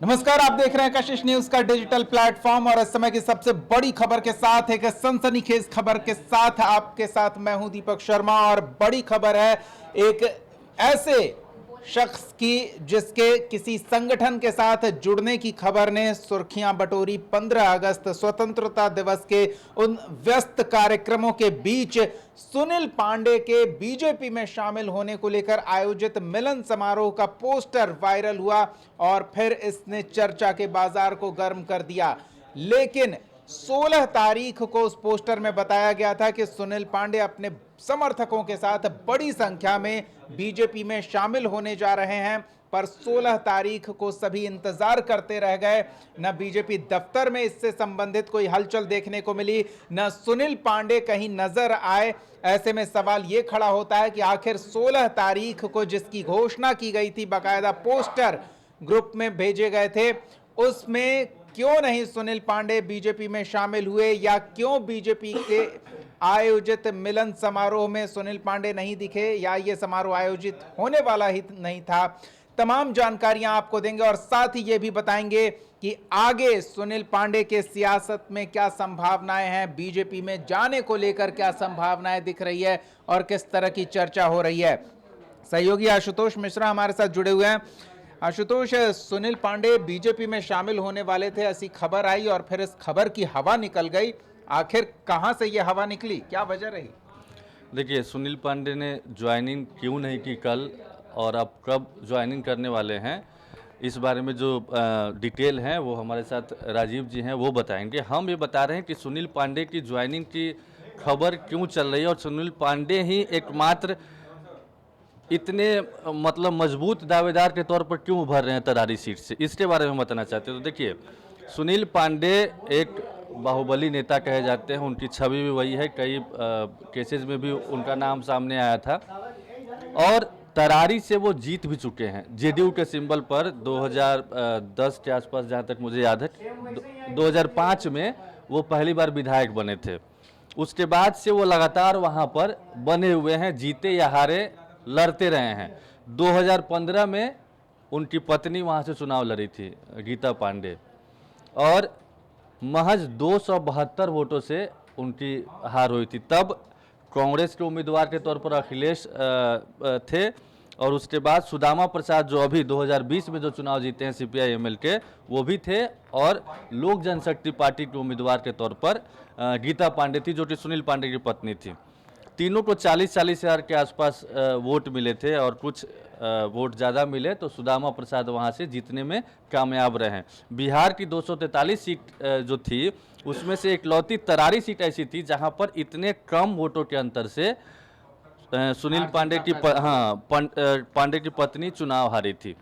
नमस्कार, आप देख रहे हैं कशिश न्यूज का डिजिटल प्लेटफॉर्म और इस समय की सबसे बड़ी खबर के साथ एक सनसनीखेज खबर के साथ आपके साथ मैं हूं दीपक शर्मा। और बड़ी खबर है एक ऐसे शख्स की जिसके किसी संगठन के साथ जुड़ने की खबर ने सुर्खियां बटोरी। 15 अगस्त स्वतंत्रता दिवस के उन व्यस्त कार्यक्रमों के बीच सुनील पांडे के बीजेपी में शामिल होने को लेकर आयोजित मिलन समारोह का पोस्टर वायरल हुआ और फिर इसने चर्चा के बाजार को गर्म कर दिया। लेकिन 16 तारीख को उस पोस्टर में बताया गया था कि सुनील पांडे अपने समर्थकों के साथ बड़ी संख्या में बीजेपी में शामिल होने जा रहे हैं, पर 16 तारीख को सभी इंतजार करते रह गए। न बीजेपी दफ्तर में इससे संबंधित कोई हलचल देखने को मिली, न सुनील पांडे कहीं नजर आए। ऐसे में सवाल यह खड़ा होता है कि आखिर 16 तारीख को जिसकी घोषणा की गई थी, बाकायदा पोस्टर ग्रुप में भेजे गए थे, उसमें क्यों नहीं सुनील पांडे बीजेपी में शामिल हुए, या क्यों बीजेपी के आयोजित मिलन समारोह में सुनील पांडे नहीं दिखे, या ये समारोह आयोजित होने वाला ही नहीं था। तमाम जानकारियां आपको देंगे और साथ ही ये भी बताएंगे कि आगे सुनील पांडे के सियासत में क्या संभावनाएं हैं, बीजेपी में जाने को लेकर क्या संभावनाएं दिख रही है और किस तरह की चर्चा हो रही है। सहयोगी आशुतोष मिश्रा हमारे साथ जुड़े हुए हैं। आशुतोष, सुनील पांडे बीजेपी में शामिल होने वाले थे, ऐसी खबर आई और फिर इस खबर की हवा निकल गई। आखिर कहां से यह हवा निकली, क्या वजह रही? देखिए, सुनील पांडे ने ज्वाइनिंग क्यों नहीं की कल और अब कब ज्वाइनिंग करने वाले हैं, इस बारे में जो डिटेल हैं वो हमारे साथ राजीव जी हैं, वो बताएंगे। हम ये बता रहे हैं कि सुनील पांडे की ज्वाइनिंग की खबर क्यों चल रही है और सुनील पांडे ही एकमात्र इतने मतलब मजबूत दावेदार के तौर पर क्यों उभर रहे हैं तरारी सीट से, इसके बारे में बताना चाहते हैं। तो देखिए, सुनील पांडे एक बाहुबली नेता कहे जाते हैं, उनकी छवि भी वही है, कई केसेस में भी उनका नाम सामने आया था और तरारी से वो जीत भी चुके हैं। जेडीयू के सिंबल पर 2010 के आसपास, जहाँ तक मुझे याद है, 2005 में वो पहली बार विधायक बने थे। उसके बाद से वो लगातार वहाँ पर बने हुए हैं, जीते या हारे लड़ते रहे हैं। 2015 में उनकी पत्नी वहाँ से चुनाव लड़ी थी, गीता पांडे, और महज 272 वोटों से उनकी हार हुई थी। तब कांग्रेस के उम्मीदवार के तौर पर अखिलेश थे और उसके बाद सुदामा प्रसाद, जो अभी 2020 में जो चुनाव जीते हैं सीपीआई एमएल के, वो भी थे, और लोक जनशक्ति पार्टी के उम्मीदवार के तौर पर गीता पांडे थी, जो कि सुनील पांडे की पत्नी थी। तीनों को 40-40 हज़ार के आसपास वोट मिले थे और कुछ वोट ज़्यादा मिले तो सुदामा प्रसाद वहाँ से जीतने में कामयाब रहे हैं। बिहार की 243 सीट जो थी, उसमें से इकलौती तरारी सीट ऐसी थी जहाँ पर इतने कम वोटों के अंतर से सुनील पांडे की पांडे की पत्नी चुनाव हारी थी।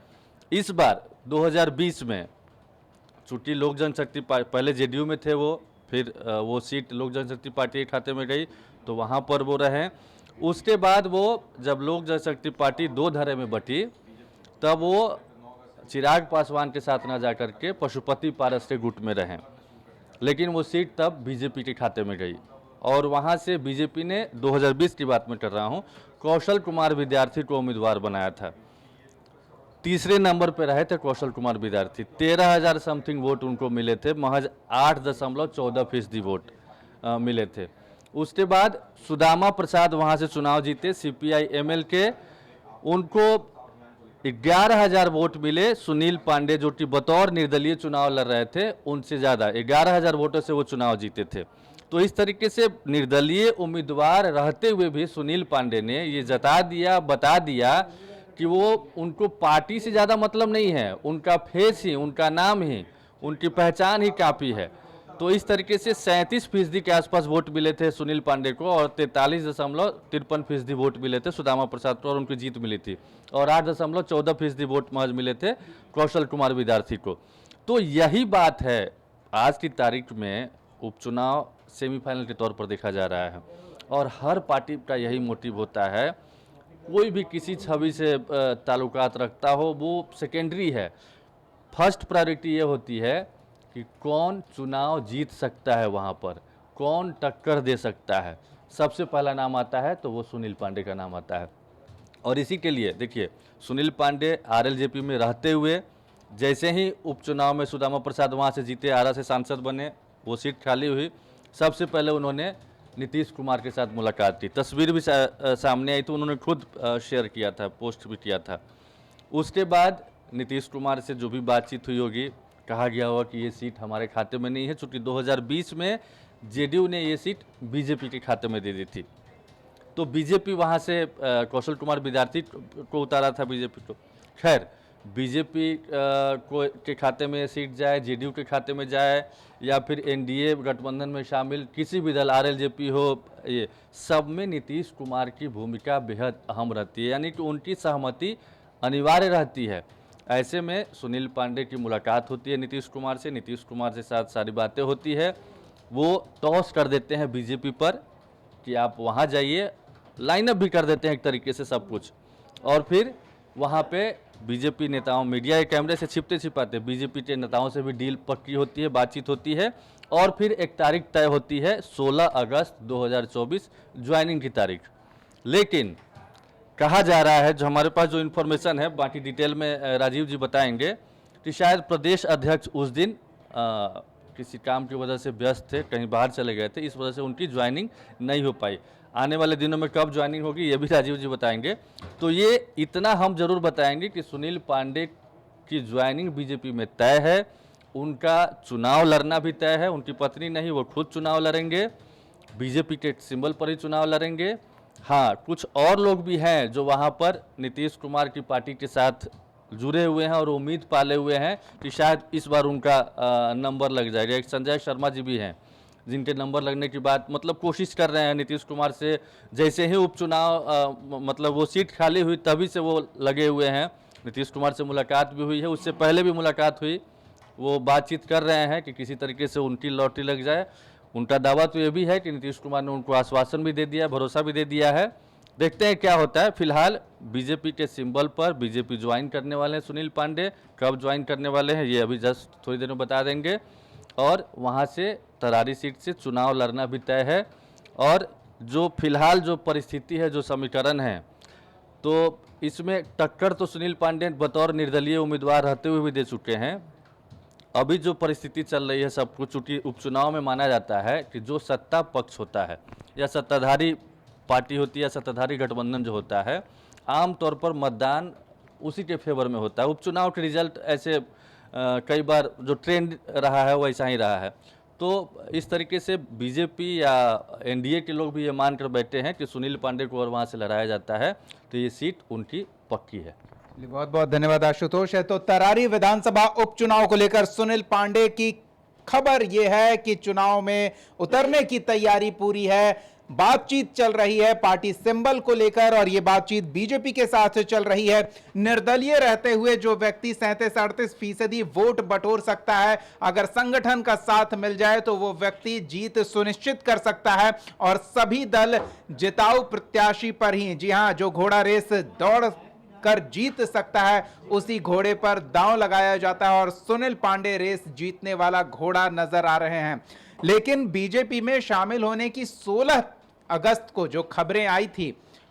इस बार 2020 में चूंकि लोक जनशक्ति पहले जेडीयू में थे वो, फिर वो सीट लोक जनशक्ति पार्टी के खाते में गई तो वहाँ पर वो रहे। उसके बाद वो जब लोक जनशक्ति पार्टी दो धड़े में बटी, तब वो चिराग पासवान के साथ ना जाकर के पशुपति पारस के गुट में रहे, लेकिन वो सीट तब बीजेपी के खाते में गई और वहाँ से बीजेपी ने 2020 की बात में कर रहा हूँ, कौशल कुमार विद्यार्थी को उम्मीदवार बनाया था। तीसरे नंबर पर रहे थे कौशल कुमार विद्यार्थी, 13,000 समथिंग वोट उनको मिले थे, महज 8.14% वोट मिले थे। उसके बाद सुदामा प्रसाद वहाँ से चुनाव जीते सीपीआई एमएल के, उनको 11,000 वोट मिले। सुनील पांडे जो कि बतौर निर्दलीय चुनाव लड़ रहे थे, उनसे ज़्यादा 11,000 वोटों से वो चुनाव जीते थे। तो इस तरीके से निर्दलीय उम्मीदवार रहते हुए भी सुनील पांडे ने ये बता दिया कि वो उनको पार्टी से ज़्यादा मतलब नहीं है, उनका फेस ही, उनका नाम ही, उनकी पहचान ही काफ़ी है। तो इस तरीके से 37% के आसपास वोट मिले थे सुनील पांडे को और 43.53% वोट मिले थे सुदामा प्रसाद को और उनकी जीत मिली थी, और 8.14% वोट महज मिले थे कौशल कुमार विद्यार्थी को। तो यही बात है, आज की तारीख में उपचुनाव सेमीफाइनल के तौर पर देखा जा रहा है और हर पार्टी का यही मोटिव होता है, कोई भी किसी छवि से ताल्लुकात रखता हो वो सेकेंडरी है। फर्स्ट प्रायोरिटी ये होती है कि कौन चुनाव जीत सकता है, वहाँ पर कौन टक्कर दे सकता है। सबसे पहला नाम आता है तो वो सुनील पांडे का नाम आता है। और इसी के लिए देखिए, सुनील पांडे आरएलजेपी में रहते हुए जैसे ही उपचुनाव में सुदामा प्रसाद वहाँ से जीते, आरा से सांसद बने, वो सीट खाली हुई, सबसे पहले उन्होंने नीतीश कुमार के साथ मुलाकात की। तस्वीर भी सामने आई, तो उन्होंने खुद शेयर किया था, पोस्ट भी किया था। उसके बाद नीतीश कुमार से जो भी बातचीत हुई होगी, कहा गया होगा कि ये सीट हमारे खाते में नहीं है, चूँकि 2020 में जेडीयू ने ये सीट बीजेपी के खाते में दे दी थी। तो बीजेपी वहाँ से कौशल कुमार विद्यार्थी को उतारा था बीजेपी को। खैर, बीजेपी के खाते में सीट जाए, जेडीयू के खाते में जाए, या फिर एनडीए गठबंधन में शामिल किसी भी दल, आरएलजेपी हो, ये सब में नीतीश कुमार की भूमिका बेहद अहम रहती है, यानी कि उनकी सहमति अनिवार्य रहती है। ऐसे में सुनील पांडे की मुलाकात होती है नीतीश कुमार से, नीतीश कुमार के साथ सारी बातें होती है। वो टॉस कर देते हैं बीजेपी पर कि आप वहाँ जाइए, लाइनअप भी कर देते हैं एक तरीके से सब कुछ, और फिर वहाँ पे बीजेपी नेताओं, मीडिया के कैमरे से छिपते छिपाते बीजेपी के नेताओं से भी डील पक्की होती है, बातचीत होती है, और फिर एक तारीख तय होती है 16 अगस्त 2024 ज्वाइनिंग की तारीख। लेकिन कहा जा रहा है, जो हमारे पास जो इन्फॉर्मेशन है, बाकी डिटेल में राजीव जी बताएंगे, कि शायद प्रदेश अध्यक्ष उस दिन किसी काम की वजह से व्यस्त थे, कहीं बाहर चले गए थे, इस वजह से उनकी ज्वाइनिंग नहीं हो पाई। आने वाले दिनों में कब ज्वाइनिंग होगी ये भी राजीव जी बताएंगे। तो ये इतना हम जरूर बताएंगे कि सुनील पांडे की ज्वाइनिंग बीजेपी में तय है, उनका चुनाव लड़ना भी तय है। उनकी पत्नी नहीं, वो खुद चुनाव लड़ेंगे, बीजेपी के सिंबल पर ही चुनाव लड़ेंगे। हाँ, कुछ और लोग भी हैं जो वहाँ पर नीतीश कुमार की पार्टी के साथ जुड़े हुए हैं और उम्मीद पाले हुए हैं कि शायद इस बार उनका नंबर लग जाएगा। एक संजय शर्मा जी भी हैं जिनके नंबर लगने की बात, मतलब कोशिश कर रहे हैं नीतीश कुमार से। जैसे ही उपचुनाव मतलब वो सीट खाली हुई तभी से वो लगे हुए हैं। नीतीश कुमार से मुलाकात भी हुई है, उससे पहले भी मुलाकात हुई। वो बातचीत कर रहे हैं कि किसी तरीके से उनकी लॉटरी लग जाए। उनका दावा तो ये भी है कि नीतीश कुमार ने उनको आश्वासन भी दे दिया, भरोसा भी दे दिया है। देखते हैं क्या होता है। फिलहाल बीजेपी के सिंबल पर बीजेपी ज्वाइन करने वाले हैं सुनील पांडे। कब ज्वाइन करने वाले हैं ये अभी जस्ट थोड़ी देर में बता देंगे। और वहाँ से तरारी सीट से चुनाव लड़ना भी तय है। और जो फिलहाल जो परिस्थिति है, जो समीकरण है, तो इसमें टक्कर तो सुनील पांडे बतौर निर्दलीय उम्मीदवार रहते हुए भी दे चुके हैं। अभी जो परिस्थिति चल रही है सब कुछ, चूँकि उपचुनाव में माना जाता है कि जो सत्ता पक्ष होता है या सत्ताधारी पार्टी होती है, सत्ताधारी गठबंधन जो होता है, आमतौर पर मतदान उसी के फेवर में होता है। उपचुनाव के रिजल्ट ऐसे कई बार जो ट्रेंड रहा है वैसा ही रहा है। तो इस तरीके से बीजेपी या एनडीए के लोग भी ये मान कर बैठे हैं कि सुनील पांडे को और वहाँ से लड़ाया जाता है तो ये सीट उनकी पक्की है। बहुत बहुत धन्यवाद आशुतोष। है तो तरारी विधानसभा उपचुनाव को लेकर सुनील पांडे की खबर यह है कि चुनाव में उतरने की तैयारी पूरी है, बातचीत चल रही है पार्टी सिंबल को लेकर, और यह बातचीत बीजेपी के साथ चल रही है। निर्दलीय रहते हुए जो व्यक्ति 37-38% वोट बटोर सकता है, अगर संगठन का साथ मिल जाए तो वो व्यक्ति जीत सुनिश्चित कर सकता है। और सभी दल जिताऊ प्रत्याशी पर ही, जी हां, जो घोड़ा रेस दौड़ कर जीत सकता है उसी घोड़े पर दांव लगाया जाता है, और सुनील पांडे रेस जीतने वाला घोड़ा नजर आ रहे हैं। लेकिन बीजेपी में शामिल होने की 16 अगस्त को जो खबरें आई थी,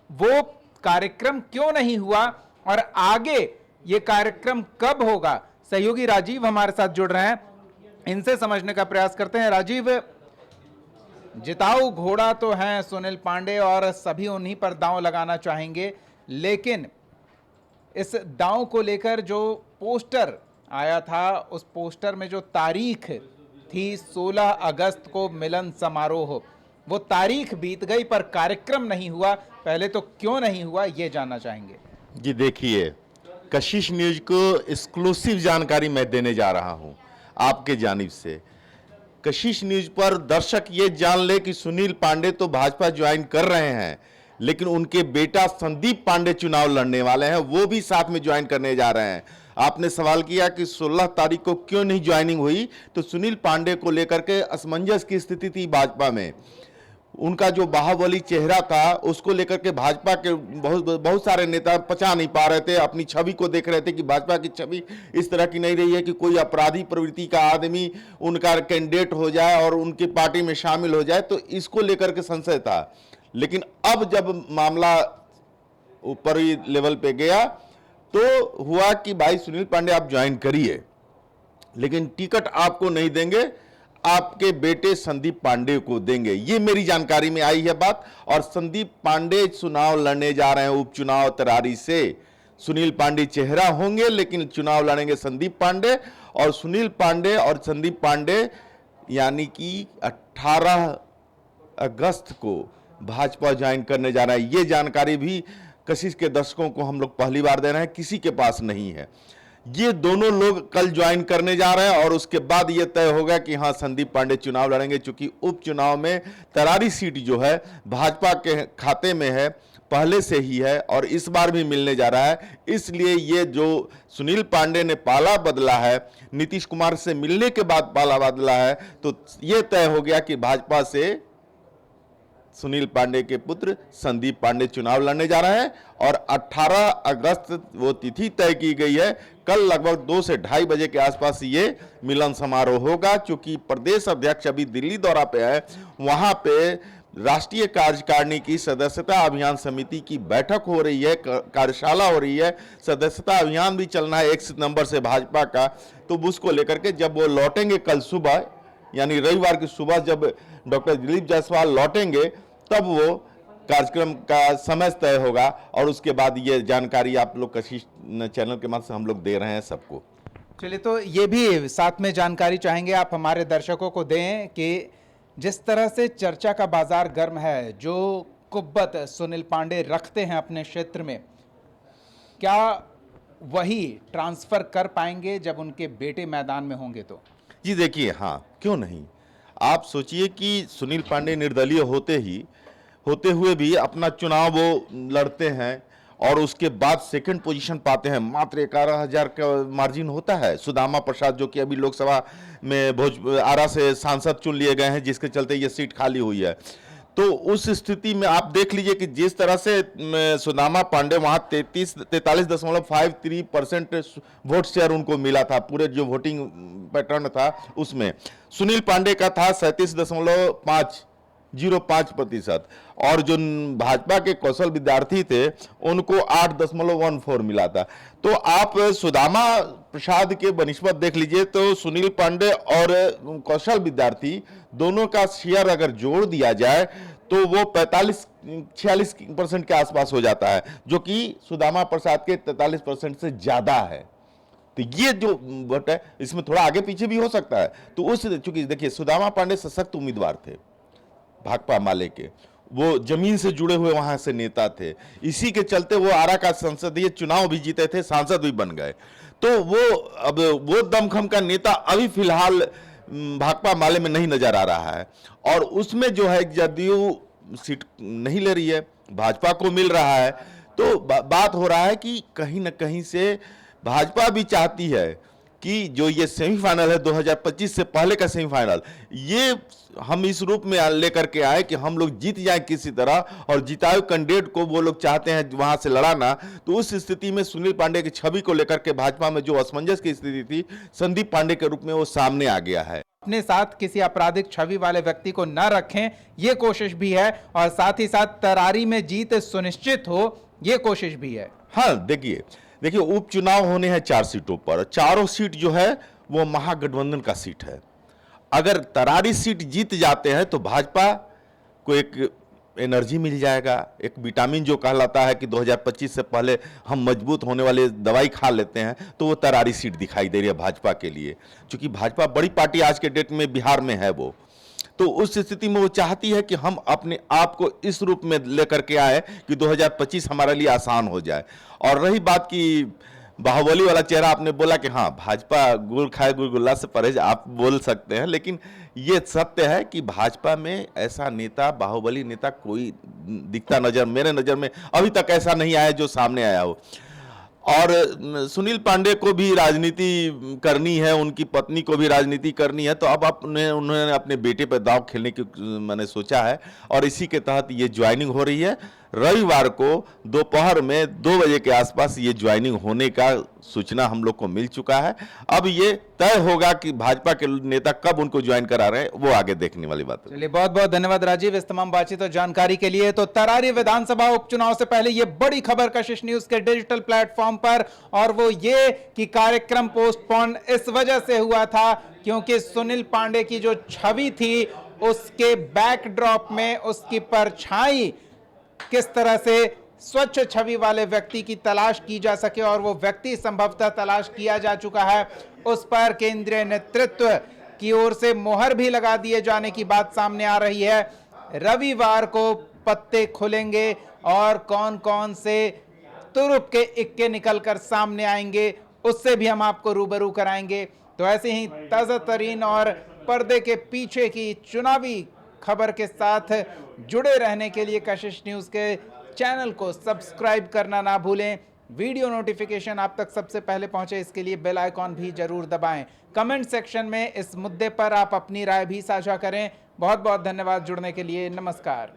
वो कार्यक्रम क्यों नहीं हुआ और आगे ये कार्यक्रम कब होगा? सहयोगी राजीव हमारे साथ जुड़ रहे हैं, इनसे समझने का प्रयास करते हैं। राजीव, जिताऊ घोड़ा तो हैं सुनील पांडे और सभी उन्हीं पर दांव लगाना चाहेंगे, लेकिन इस दांव को लेकर जो पोस्टर आया था, उस पोस्टर में जो तारीख थी 16 अगस्त को मिलन समारोह, वो तारीख बीत गई पर कार्यक्रम नहीं हुआ। पहले तो क्यों नहीं हुआ ये जानना चाहेंगे। जी देखिए, कशिश न्यूज को एक्सक्लूसिव जानकारी मैं देने जा रहा हूं आपके जानिब से। कशिश न्यूज पर दर्शक ये जान ले कि सुनील पांडे तो भाजपा ज्वाइन कर रहे हैं, लेकिन उनके बेटा संदीप पांडे चुनाव लड़ने वाले हैं, वो भी साथ में ज्वाइन करने जा रहे हैं। आपने सवाल किया कि 16 तारीख को क्यों नहीं ज्वाइनिंग हुई, तो सुनील पांडे को लेकर के असमंजस की स्थिति थी भाजपा में। उनका जो बाहुबली चेहरा था उसको लेकर के भाजपा के बहुत सारे नेता पचा नहीं पा रहे थे, अपनी छवि को देख रहे थे कि भाजपा की छवि इस तरह की नहीं रही है कि कोई अपराधी प्रवृत्ति का आदमी उनका कैंडिडेट हो जाए और उनकी पार्टी में शामिल हो जाए, तो इसको लेकर के संशय था। लेकिन अब जब मामला ऊपरी लेवल पे गया तो हुआ कि भाई सुनील पांडे आप ज्वाइन करिए, लेकिन टिकट आपको नहीं देंगे, आपके बेटे संदीप पांडे को देंगे। ये मेरी जानकारी में आई है बात। और संदीप पांडे चुनाव लड़ने जा रहे हैं उपचुनाव तरारी से। सुनील पांडे चेहरा होंगे, लेकिन चुनाव लड़ेंगे संदीप पांडे। और सुनील पांडे और संदीप पांडे यानी कि 18 अगस्त को भाजपा ज्वाइन करने जा रहा है। ये जानकारी भी कशिश के दर्शकों को हम लोग पहली बार दे रहे हैं, किसी के पास नहीं है। ये दोनों लोग कल ज्वाइन करने जा रहे हैं और उसके बाद ये तय होगा कि हाँ संदीप पांडे चुनाव लड़ेंगे, क्योंकि उपचुनाव में तरारी सीट जो है भाजपा के खाते में है, पहले से ही है और इस बार भी मिलने जा रहा है। इसलिए ये जो सुनील पांडे ने पाला बदला है, नीतीश कुमार से मिलने के बाद पाला बदला है, तो ये तय हो गया कि भाजपा से सुनील पांडे के पुत्र संदीप पांडे चुनाव लड़ने जा रहे हैं। और 18 अगस्त वो तिथि तय की गई है। कल लगभग 2 से 2:30 बजे के आसपास ये मिलन समारोह होगा। क्योंकि प्रदेश अध्यक्ष अभी दिल्ली दौरा पे है, वहां पे राष्ट्रीय कार्यकारिणी की सदस्यता अभियान समिति की बैठक हो रही है, कार्यशाला हो रही है। सदस्यता अभियान भी चलना है 1 सितंबर से भाजपा का। तो उसको लेकर के जब वो लौटेंगे कल सुबह, यानी रविवार की सुबह जब डॉक्टर दिलीप जायसवाल लौटेंगे, तब वो कार्यक्रम का समय तय होगा। और उसके बाद ये जानकारी आप लोग कशिश चैनल के माध्यम से हम लोग दे रहे हैं सबको। चलिए, तो ये भी साथ में जानकारी चाहेंगे आप हमारे दर्शकों को दें कि जिस तरह से चर्चा का बाजार गर्म है, जो कुव्वत सुनील पांडे रखते हैं अपने क्षेत्र में, क्या वही ट्रांसफर कर पाएंगे जब उनके बेटे मैदान में होंगे? तो जी देखिए, हाँ क्यों नहीं। आप सोचिए कि सुनील पांडे निर्दलीय होते हुए भी अपना चुनाव वो लड़ते हैं और उसके बाद सेकंड पोजीशन पाते हैं। मात्र 11,000 का मार्जिन होता है। सुदामा प्रसाद जो कि अभी लोकसभा में आरा से सांसद चुन लिए गए हैं, जिसके चलते ये सीट खाली हुई है। तो उस स्थिति में आप देख लीजिए कि जिस तरह से सुदामा पांडे वहां 43.53% वोट शेयर उनको मिला था, पूरे जो वोटिंग पैटर्न था उसमें सुनील पांडे का था 37.05%। और जो भाजपा के कौशल विद्यार्थी थे उनको 8.14 मिला था। तो आप सुदामा प्रसाद के बनिस्बत देख लीजिए तो सुनील पांडे और कौशल विद्यार्थी दोनों का शेयर अगर जोड़ दिया जाए तो वो 45-46% के आसपास हो जाता है, जो कि सुदामा प्रसाद के 43% से ज्यादा है। तो ये जो वोट है इसमें थोड़ा आगे पीछे भी हो सकता है। तो उस चूंकि देखिए सुदामा पांडे सशक्त उम्मीदवार थे भाकपा माले के, वो जमीन से जुड़े हुए वहां से नेता थे। इसी के चलते वो आरा का संसदीय चुनाव भी जीते थे, सांसद भी बन गए। तो वो दमखम का नेता अभी फिलहाल भाकपा माले में नहीं नजर आ रहा है। और उसमें जो है जदयू सीट नहीं ले रही है, भाजपा को मिल रहा है। तो बात हो रहा है कि कहीं ना कहीं से भाजपा भी चाहती है कि जो ये सेमीफाइनल है 2025 से पहले का सेमीफाइनल, ये हम इस रूप में लेकर के आए कि हम लोग जीत जाएं किसी तरह, और जिताए कैंडिडेट को वो लोग चाहते हैं वहां से लड़ाना। तो उस स्थिति में सुनील पांडे की छवि को लेकर के भाजपा में जो असमंजस की स्थिति थी, संदीप पांडे के रूप में वो सामने आ गया है। अपने साथ किसी आपराधिक छवि वाले व्यक्ति को न रखें, ये कोशिश भी है, और साथ ही साथ तरारी में जीत सुनिश्चित हो, ये कोशिश भी है। हाँ देखिए उपचुनाव होने हैं 4 सीटों पर। चारों सीट जो है वो महागठबंधन का सीट है। अगर तरारी सीट जीत जाते हैं तो भाजपा को एक एनर्जी मिल जाएगा, एक विटामिन जो कहलाता है कि 2025 से पहले हम मजबूत होने वाले दवाई खा लेते हैं, तो वो तरारी सीट दिखाई दे रही है भाजपा के लिए। क्योंकि भाजपा बड़ी पार्टी आज के डेट में बिहार में है वो, तो उस स्थिति में वो चाहती है कि हम अपने आप को इस रूप में लेकर के आए कि 2025 हमारे लिए आसान हो जाए। और रही बात की बाहुबली वाला चेहरा, आपने बोला कि हाँ भाजपा गुड़ खाए गुलगुल्ला से परहेज, आप बोल सकते हैं, लेकिन ये सत्य है कि भाजपा में ऐसा नेता, बाहुबली नेता कोई दिखता मेरे नजर में अभी तक ऐसा नहीं आया जो सामने आया हो। और सुनील पांडे को भी राजनीति करनी है, उनकी पत्नी को भी राजनीति करनी है, तो अब उन्होंने अपने बेटे पर दांव खेलने की मैंने सोचा है, और इसी के तहत ये ज्वाइनिंग हो रही है। रविवार को दोपहर में 2 बजे के आसपास ये ज्वाइनिंग होने का सूचना हम लोग को मिल चुका है। अब ये तय होगा कि भाजपा के नेता कब उनको ज्वाइन करा रहे हैं, वो आगे देखने वाली बात है। चलिए, बहुत बहुत धन्यवाद राजीव इस तमाम बातचीत और जानकारी के लिए। तो तरारी विधानसभा उपचुनाव से पहले ये बड़ी खबर कशिश न्यूज के डिजिटल प्लेटफॉर्म पर, और वो ये कि कार्यक्रम पोस्टपोन इस वजह से हुआ था क्योंकि सुनील पांडे की जो छवि थी उसके बैकड्रॉप में उसकी परछाई किस तरह से स्वच्छ छवि वाले व्यक्ति की तलाश की जा सके, और वो व्यक्ति संभवतः तलाश किया जा चुका है, उस पर केंद्रीय नेतृत्व की ओर से मोहर भी लगा दिए जाने की बात सामने आ रही है। रविवार को पत्ते खुलेंगे और कौन कौन से तुरुप के इक्के निकलकर सामने आएंगे उससे भी हम आपको रूबरू कराएंगे। तो ऐसे ही ताजा तरीन और पर्दे के पीछे की चुनावी खबर के साथ जुड़े रहने के लिए कशिश न्यूज के चैनल को सब्सक्राइब करना ना भूलें। वीडियो नोटिफिकेशन आप तक सबसे पहले पहुंचे इसके लिए बेल आइकॉन भी जरूर दबाएं। कमेंट सेक्शन में इस मुद्दे पर आप अपनी राय भी साझा करें। बहुत बहुत धन्यवाद जुड़ने के लिए। नमस्कार।